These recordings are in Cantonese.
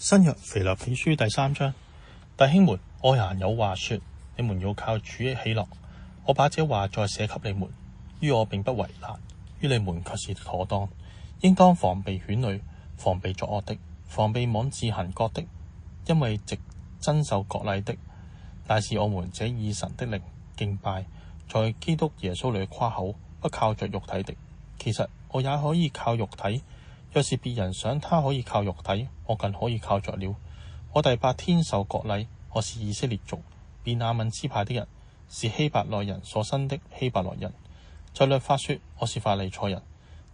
新約腓立比書第3章，弟兄們，我還有話說，你們要靠主喜樂。我把這話再寫給你們，於我並不為難，於你們卻是妥當。應當防備犬類，防備作惡的，防備妄自行割的，因為藉真受割禮的，乃是我們這以神的靈敬拜，在基督耶穌裏誇口，不靠着肉體的。其實我也可以靠肉體，若是別人想他可以靠肉體，我更可以靠着了。我第8天受割禮，我是以色列族便雅憫支派的人，是希伯來人所生的希伯來人。就律法說，我是法利賽人；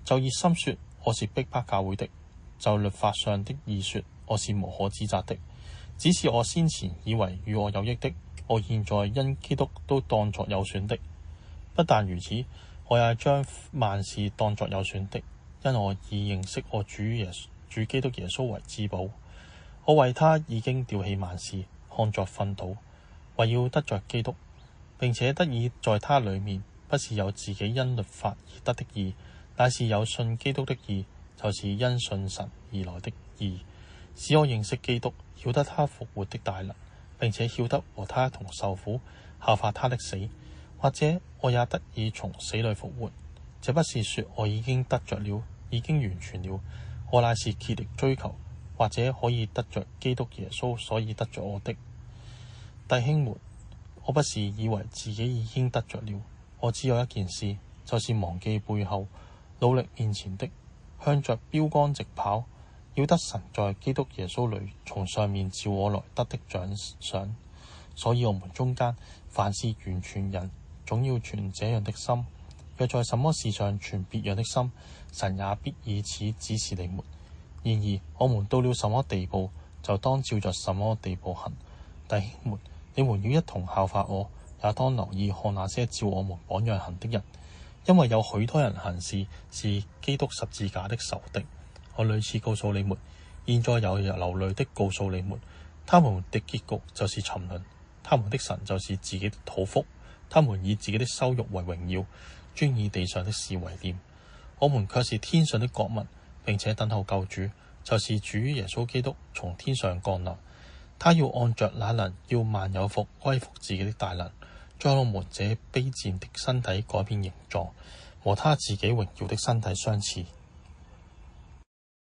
就熱心說，我是逼迫教會的；就律法上的義說，我是無可指責的。只是我先前以為與我有益的，我現在因基督都當作有損的。不但如此，我也將萬事當作有損的，因我以認識我主基督耶穌為至寶。我為他已經丟棄萬事，看作糞土，為要得着基督，並且得以在他裡面，不是有自己因律法而得的義，乃是有信基督的義，就是因信神而來的義，使我認識基督，曉得他復活的大能，並且曉得和他一同受苦，效法他的死，或者我也得以從死裡復活。這不是說我已經得着了，已經完全了，我乃是竭力追求，或者可以得着基督耶穌，所以得着我的。弟兄們，我不是以為自己已經得着了，我只有一件事，就是忘記背後，努力面前的，向着標竿直跑，要得神在基督耶穌裡從上面召我來得的獎賞。所以我們中間凡是完全人，總要存這樣的心。若在什麼事上存別樣的心，神也必以此指示你們。然而我們到了什麼地步，就當照着什麼地步行。弟兄們，你們要一同效法我，也當留意看那些照我們榜樣行的人，因為有許多人行事是基督十字架的仇敵。我屢次告訴你們，現在有流淚的告訴你們，他們的結局就是沉淪，他們的神就是自己的肚腹，他們以自己的羞辱為榮耀，專以地上的事為念。我們卻是天上的國民，並且等候救主，就是主耶穌基督從天上降臨。他要按着那能叫萬有復歸服自己的大能，將我們這卑賤的身體改變形狀，和他自己榮耀的身體相似。